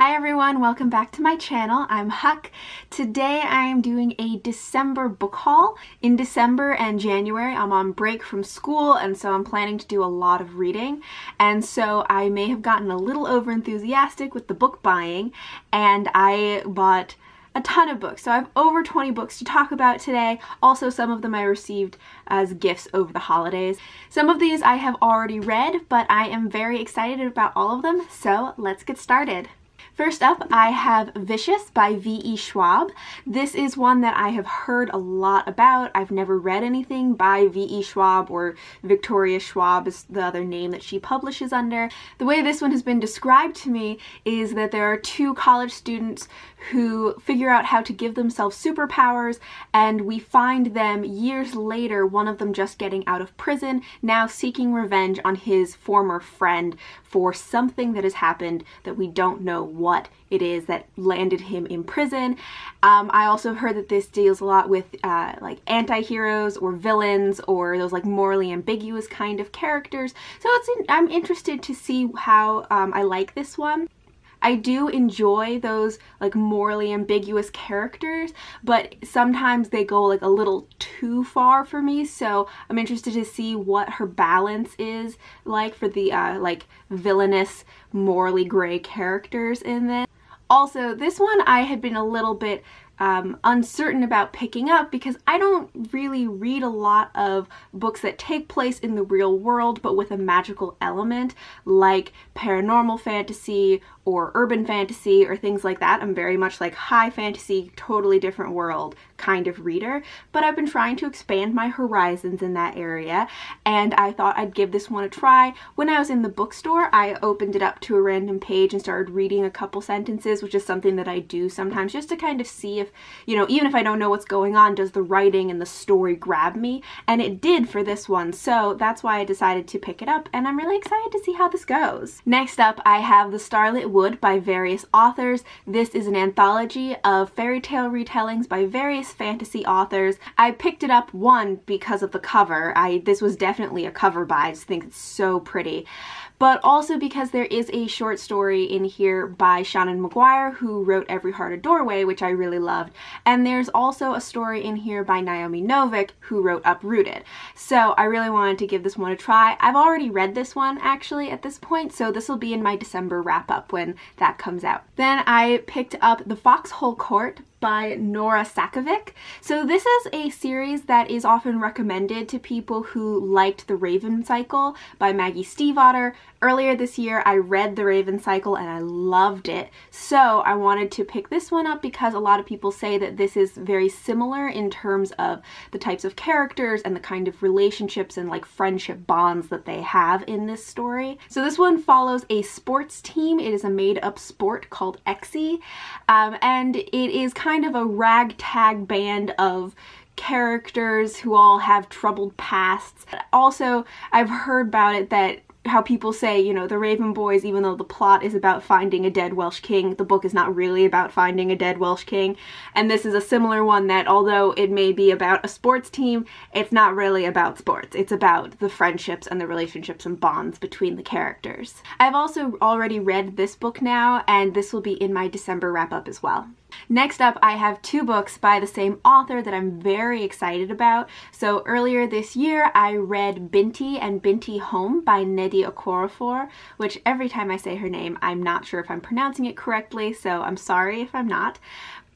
Hi everyone, welcome back to my channel. I'm Huck. Today I am doing a December book haul. In December and January I'm on break from school, and so I'm planning to do a lot of reading, and so I may have gotten a little over enthusiastic with the book buying, and I bought a ton of books. So I have over 20 books to talk about today. Also, some of them I received as gifts over the holidays. Some of these I have already read, but I am very excited about all of them, so let's get started. First up, I have Vicious by V.E. Schwab. This is one that I have heard a lot about. I've never read anything by V.E. Schwab, or Victoria Schwab is the other name that she publishes under. The way this one has been described to me is that there are two college students who figure out how to give themselves superpowers, and we find them years later, one of them just getting out of prison, now seeking revenge on his former friend for something that has happened that we don't know what it is that landed him in prison. I also heard that this deals a lot with like anti-heroes or villains or those like morally ambiguous kind of characters. So I'm interested to see how I like this one. I do enjoy those like morally ambiguous characters, but sometimes they go like a little too far for me, so I'm interested to see what her balance is like for the like villainous, morally gray characters in this. Also, this one I had been a little bit uncertain about picking up because I don't really read a lot of books that take place in the real world but with a magical element, like paranormal fantasy or urban fantasy or things like that. I'm very much like high fantasy, totally different world kind of reader, but I've been trying to expand my horizons in that area, and I thought I'd give this one a try. When I was in the bookstore, I opened it up to a random page and started reading a couple sentences, which is something that I do sometimes just to kind of see if, you know, even if I don't know what's going on, does the writing and the story grab me? And it did for this one, so that's why I decided to pick it up, and I'm really excited to see how this goes. Next up, I have The Starlett Wood by various authors. This is an anthology of fairy tale retellings by various fantasy authors. I picked it up, one, because of the cover. This was definitely a cover buy. I just think it's so pretty. But also because there is a short story in here by Shannon Maguire, who wrote Every Heart a Doorway, which I really loved. And there's also a story in here by Naomi Novik, who wrote Uprooted. So I really wanted to give this one a try. I've already read this one, actually, at this point, so this will be in my December wrap-up when that comes out. Then I picked up The Foxhole Quarter by Nora Sakovic. So this is a series that is often recommended to people who liked The Raven Cycle by Maggie Stiefvater. Earlier this year I read The Raven Cycle and I loved it, so I wanted to pick this one up because a lot of people say that this is very similar in terms of the types of characters and the kind of relationships and like friendship bonds that they have in this story. So this one follows a sports team. It is a made-up sport called Exy, and it is kind of a ragtag band of characters who all have troubled pasts. Also, I've heard about it that how people say, you know, the Raven Boys, even though the plot is about finding a dead Welsh king, the book is not really about finding a dead Welsh king. And this is a similar one that, although it may be about a sports team, it's not really about sports. It's about the friendships and the relationships and bonds between the characters. I've also already read this book now, and this will be in my December wrap-up as well. Next up, I have two books by the same author that I'm very excited about. So earlier this year, I read Binti and Binti Home by Nnedi Okorafor, which every time I say her name, I'm not sure if I'm pronouncing it correctly, so I'm sorry if I'm not.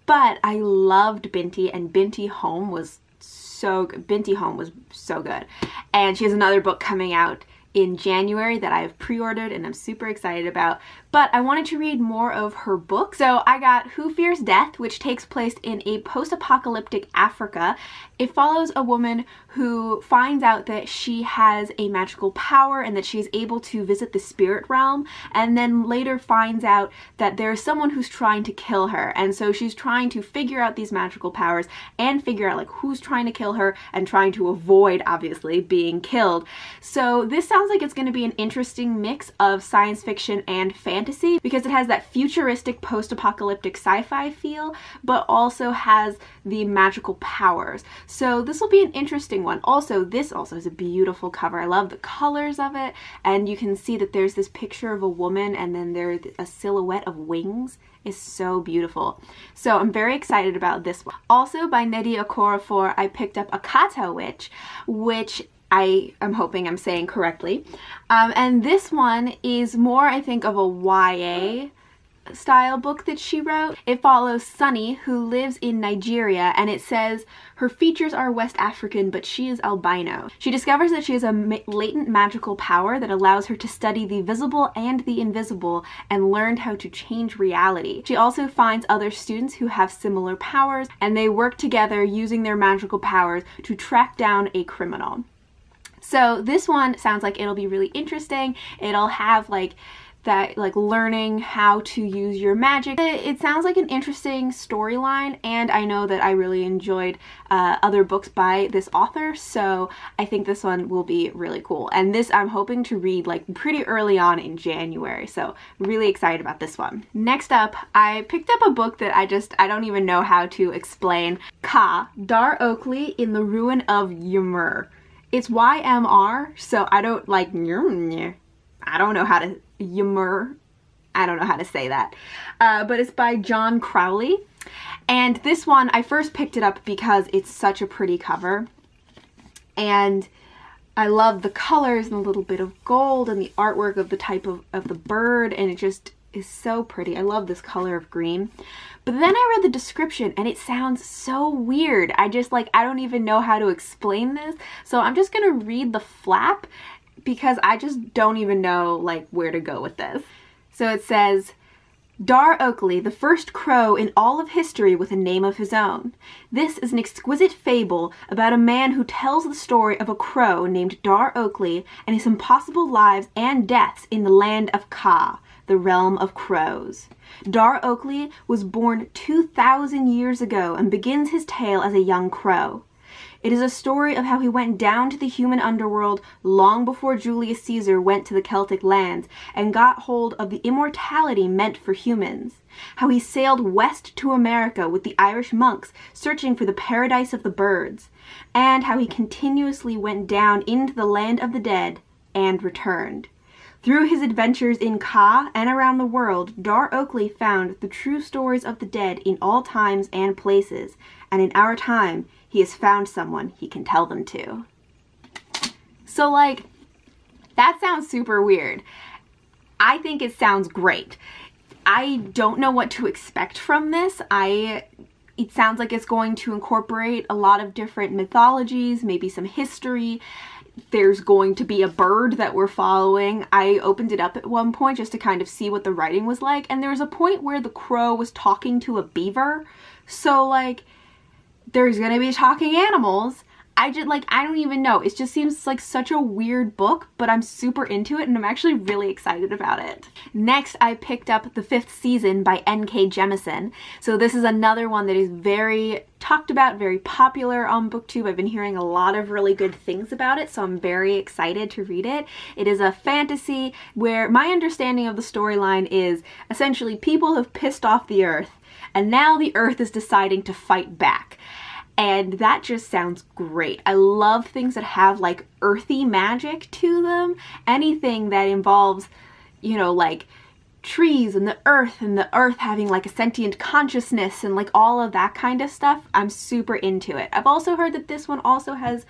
But I loved Binti, and Binti Home was so good. Binti Home was so good. And she has another book coming out in January that I have pre-ordered and I'm super excited about, but I wanted to read more of her book. So I got Who Fears Death, which takes place in a post-apocalyptic Africa. It follows a woman who finds out that she has a magical power and that she's able to visit the spirit realm, and then later finds out that there's someone who's trying to kill her, and so she's trying to figure out these magical powers and figure out like who's trying to kill her and trying to avoid, obviously, being killed. So this sounds sounds like it's going to be an interesting mix of science fiction and fantasy because it has that futuristic post-apocalyptic sci-fi feel, but also has the magical powers. So this will be an interesting one. Also, this also is a beautiful cover. I love the colors of it, and you can see that there's this picture of a woman and then there's a silhouette of wings. Is so beautiful. So I'm very excited about this one. Also by Nnedi Okorafor, I picked up a Kata Witch, which I am hoping I'm saying correctly. And this one is more, I think, of a YA style book that she wrote. It follows Sunny, who lives in Nigeria, and it says her features are West African, but she is albino. She discovers that she has a latent magical power that allows her to study the visible and the invisible and learn how to change reality. She also finds other students who have similar powers, and they work together using their magical powers to track down a criminal. So this one sounds like it'll be really interesting. It'll have like that, like learning how to use your magic. It sounds like an interesting storyline, and I know that I really enjoyed other books by this author, so I think this one will be really cool. And this I'm hoping to read like pretty early on in January, so really excited about this one. Next up, I picked up a book that I don't even know how to explain. Ka, Dar Oakley in the Ruin of Ymir. It's YMR, so I don't like I don't know how to Ymir. I don't know how to say that. But it's by John Crowley. And this one, I first picked it up because it's such a pretty cover. And I love the colors and a little bit of gold and the artwork of the type of the bird. And it just is so pretty. I love this color of green. But then I read the description and it sounds so weird. I don't even know how to explain this. So I'm just gonna read the flap because I just don't even know like where to go with this. So it says, Dar Oakley, the first crow in all of history with a name of his own. This is an exquisite fable about a man who tells the story of a crow named Dar Oakley and his impossible lives and deaths in the land of Ka, the realm of crows. Dar Oakley was born 2,000 years ago and begins his tale as a young crow. It is a story of how he went down to the human underworld long before Julius Caesar went to the Celtic lands and got hold of the immortality meant for humans. How he sailed west to America with the Irish monks searching for the paradise of the birds. And how he continuously went down into the land of the dead and returned. Through his adventures in Ka and around the world, Dar Oakley found the true stories of the dead in all times and places, and in our time, he has found someone he can tell them to. So like, that sounds super weird. I think it sounds great. I don't know what to expect from this. It sounds like it's going to incorporate a lot of different mythologies, maybe some history. There's going to be a bird that we're following. I opened it up at one point just to kind of see what the writing was like, and there was a point where the crow was talking to a beaver. So like, there's gonna be talking animals. I don't even know. It just seems like such a weird book, but I'm super into it and I'm actually really excited about it. Next, I picked up The Fifth Season by N.K. Jemisin. So this is another one that is very talked about, very popular on BookTube. I've been hearing a lot of really good things about it, so I'm very excited to read it. It is a fantasy where my understanding of the storyline is essentially people have pissed off the Earth, and now the Earth is deciding to fight back. And that just sounds great. I love things that have like earthy magic to them. Anything that involves, you know, like trees and the earth having like a sentient consciousness and like all of that kind of stuff. I'm super into it. I've also heard that this one also has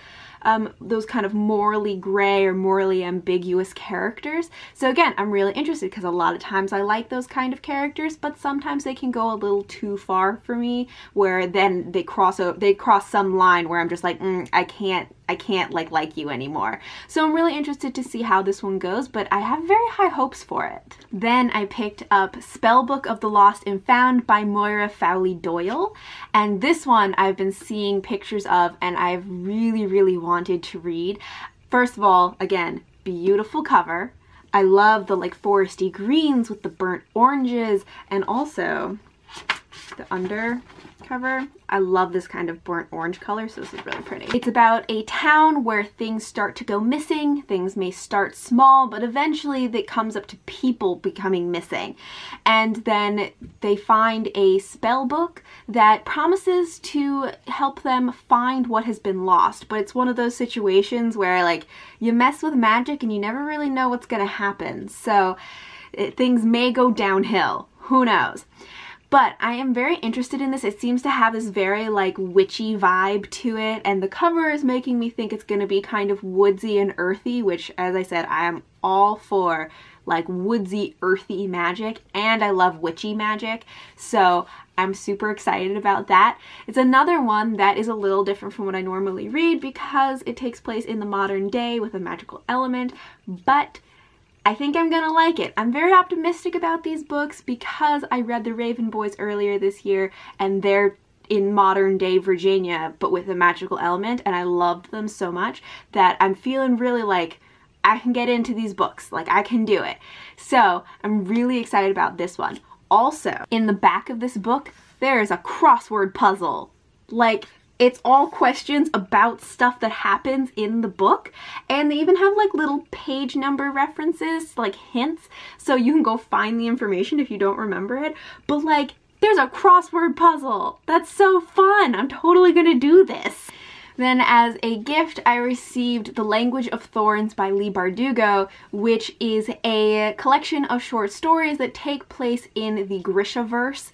those kind of morally gray or morally ambiguous characters. So again, I'm really interested because a lot of times I like those kind of characters, but sometimes they can go a little too far for me, where then they cross some line where I'm just like, I can't like you anymore. So I'm really interested to see how this one goes, but I have very high hopes for it. Then I picked up Spellbook of the Lost and Found by Moira Fowley Doyle, and this one I've been seeing pictures of and I've really wanted to read. First of all, again, beautiful cover. I love the like foresty greens with the burnt oranges, and also the under cover. I love this kind of burnt orange color, so this is really pretty. It's about a town where things start to go missing. Things may start small, but eventually it comes up to people becoming missing. And then they find a spell book that promises to help them find what has been lost. But it's one of those situations where like you mess with magic and you never really know what's gonna happen. So things may go downhill. Who knows? But I am very interested in this. It seems to have this very like witchy vibe to it, and the cover is making me think it's going to be kind of woodsy and earthy, which, as I said, I am all for like woodsy, earthy magic, and I love witchy magic, so I'm super excited about that. It's another one that is a little different from what I normally read because it takes place in the modern day with a magical element, but I think I'm gonna like it. I'm very optimistic about these books because I read The Raven Boys earlier this year and they're in modern day Virginia but with a magical element, and I loved them so much that I'm feeling really like I can get into these books, like I can do it. So I'm really excited about this one. Also, in the back of this book, there is a crossword puzzle. Like, it's all questions about stuff that happens in the book, and they even have like little page number references, like hints, so you can go find the information if you don't remember it. But like, there's a crossword puzzle. That's so fun. I'm totally gonna do this. Then as a gift, I received The Language of Thorns by Leigh Bardugo, which is a collection of short stories that take place in the Grishaverse,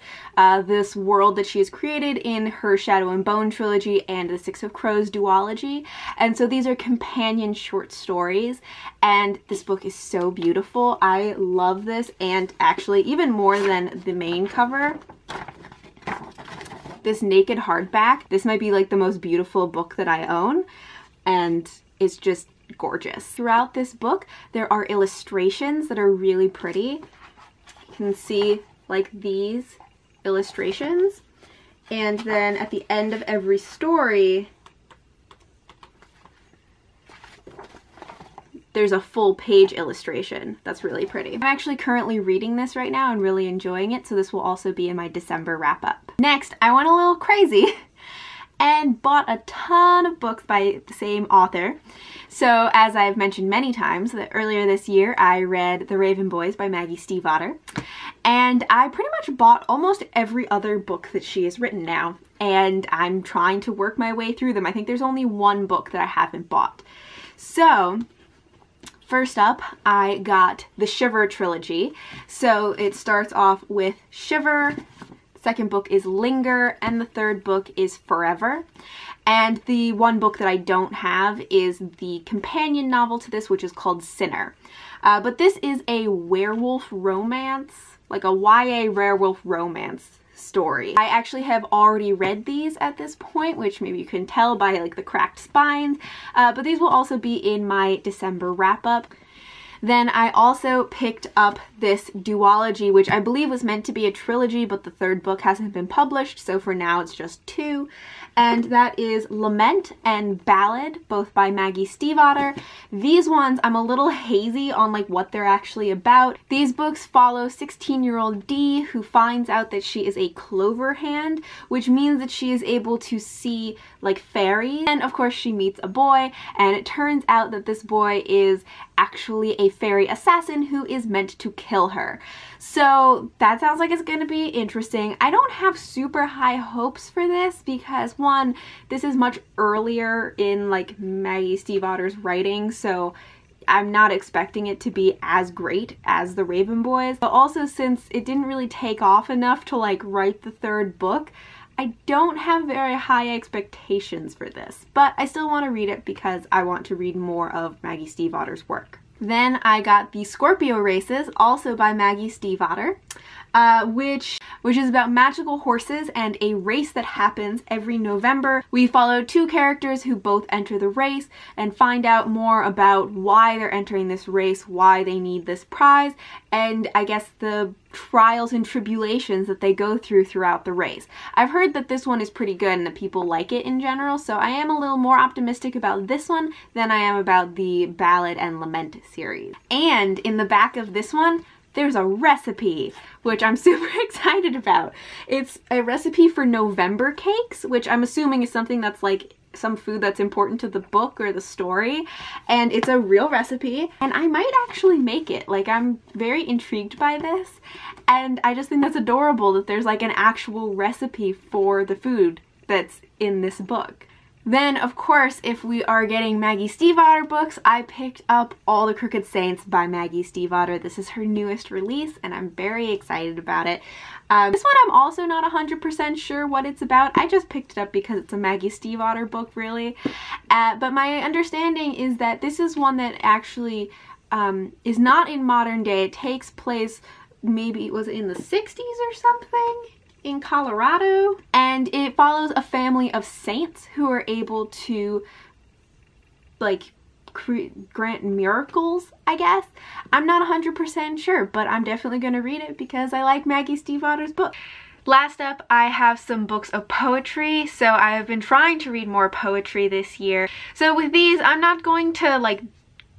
this world that she has created in her Shadow and Bone trilogy and the Six of Crows duology. And so these are companion short stories, and this book is so beautiful. I love this, and actually even more than the main cover, this naked hardback, this might be like the most beautiful book that I own, and it's just gorgeous. Throughout this book, there are illustrations that are really pretty. You can see like these illustrations, and then at the end of every story, there's a full page illustration that's really pretty. I'm actually currently reading this right now and really enjoying it, so this will also be in my December wrap-up. Next, I went a little crazy and bought a ton of books by the same author. So, as I've mentioned many times, that earlier this year I read The Raven Boys by Maggie Stiefvater, and I pretty much bought almost every other book that she has written now, and I'm trying to work my way through them. I think there's only one book that I haven't bought. So, first up, I got the Shiver trilogy. So it starts off with Shiver, the second book is Linger, and the third book is Forever. And the one book that I don't have is the companion novel to this, which is called Sinner. But this is a werewolf romance, like a YA werewolf romance story. I actually have already read these at this point, which maybe you can tell by like the cracked spines, but these will also be in my December wrap-up. Then I also picked up this duology, which I believe was meant to be a trilogy, but the third book hasn't been published, so for now it's just two. And that is Lament and Ballad, both by Maggie Stiefvater. These ones, I'm a little hazy on like what they're actually about. These books follow 16-year-old Dee, who finds out that she is a clover hand, which means that she is able to see like fairies. And of course she meets a boy, and it turns out that this boy is actually a fairy assassin who is meant to kill her. So that sounds like it's going to be interesting. I don't have super high hopes for this because one, this is much earlier in like Maggie Stiefvater's writing, so I'm not expecting it to be as great as The Raven Boys. But also, since it didn't really take off enough to like write the third book, I don't have very high expectations for this, but I still want to read it because I want to read more of Maggie Stiefvater's work. Then I got the Scorpio Races, also by Maggie Stiefvater, which is about magical horses and a race that happens every November. We follow two characters who both enter the race and find out more about why they're entering this race, why they need this prize, and I guess the trials and tribulations that they go through throughout the race. I've heard that this one is pretty good and that people like it in general, so I am a little more optimistic about this one than I am about the Ballad and Lament series. And in the back of this one, there's a recipe, which I'm super excited about. It's a recipe for November cakes, which I'm assuming is something that's like some food that's important to the book or the story, and it's a real recipe, and I might actually make it. Like, I'm very intrigued by this, and I just think that's adorable that there's like an actual recipe for the food that's in this book. Then, of course, if we are getting Maggie Stiefvater books, I picked up All the Crooked Saints by Maggie Stiefvater. This is her newest release, and I'm very excited about it. This one I'm also not 100% sure what it's about. I just picked it up because it's a Maggie Stiefvater book, really. But my understanding is that this is one that actually is not in modern day. It takes place, maybe, was it in the 60s or something? In Colorado, and it follows a family of saints who are able to like grant miracles, I guess. I'm not 100% sure, but I'm definitely gonna read it because I like Maggie Stiefvater's book. Last up, I have some books of poetry. So I have been trying to read more poetry this year. So with these, I'm not going to like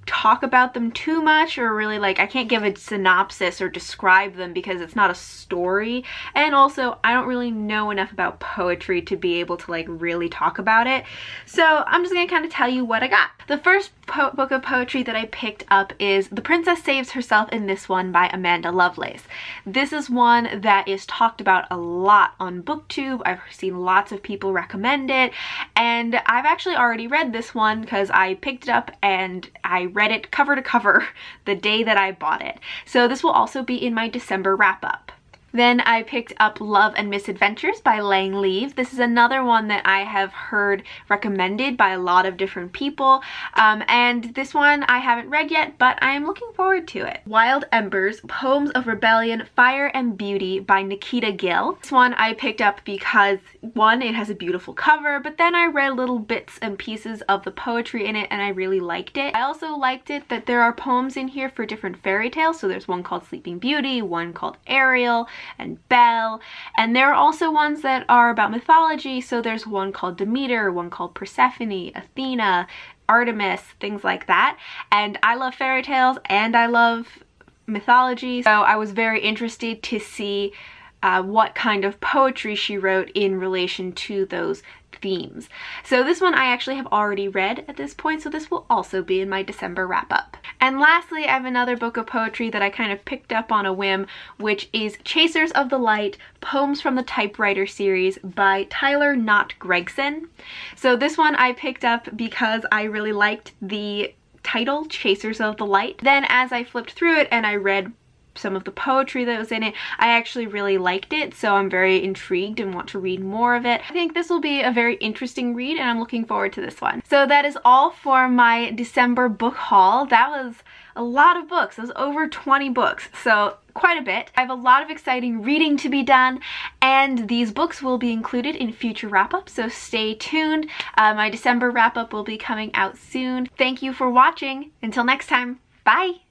talk about them too much, or really like I can't give a synopsis or describe them because it's not a story, and also I don't really know enough about poetry to be able to like really talk about it. So I'm just gonna kind of tell you what I got. The first book of poetry that I picked up is The Princess Saves Herself in This One by Amanda Lovelace. This is one that is talked about a lot on BookTube. I've seen lots of people recommend it, and I've actually already read this one because I picked it up and I read it cover to cover the day that I bought it. So this will also be in my December wrap-up. Then I picked up Love and Misadventures by Lang Leave. This is another one that I have heard recommended by a lot of different people. And this one I haven't read yet, but I am looking forward to it. Wild Embers, Poems of Rebellion, Fire and Beauty by Nikita Gill. This one I picked up because, one, it has a beautiful cover, but then I read little bits and pieces of the poetry in it and I really liked it. I also liked it that there are poems in here for different fairy tales. So there's one called Sleeping Beauty, one called Ariel, and Belle, and there are also ones that are about mythology. So there's one called Demeter, one called Persephone, Athena, Artemis, things like that. And I love fairy tales and I love mythology, so I was very interested to see what kind of poetry she wrote in relation to those themes. So this one I actually have already read at this point, so this will also be in my December wrap-up. And lastly, I have another book of poetry that I kind of picked up on a whim, which is Chasers of the Light, Poems from the Typewriter series by Tyler Knott Gregson. So this one I picked up because I really liked the title, Chasers of the Light. Then as I flipped through it and I read some of the poetry that was in it, I actually really liked it, so I'm very intrigued and want to read more of it. I think this will be a very interesting read and I'm looking forward to this one. So that is all for my December book haul. That was a lot of books. It was over 20 books, so quite a bit. I have a lot of exciting reading to be done, and these books will be included in future wrap-ups, so stay tuned. My December wrap-up will be coming out soon. Thank you for watching. Until next time, bye!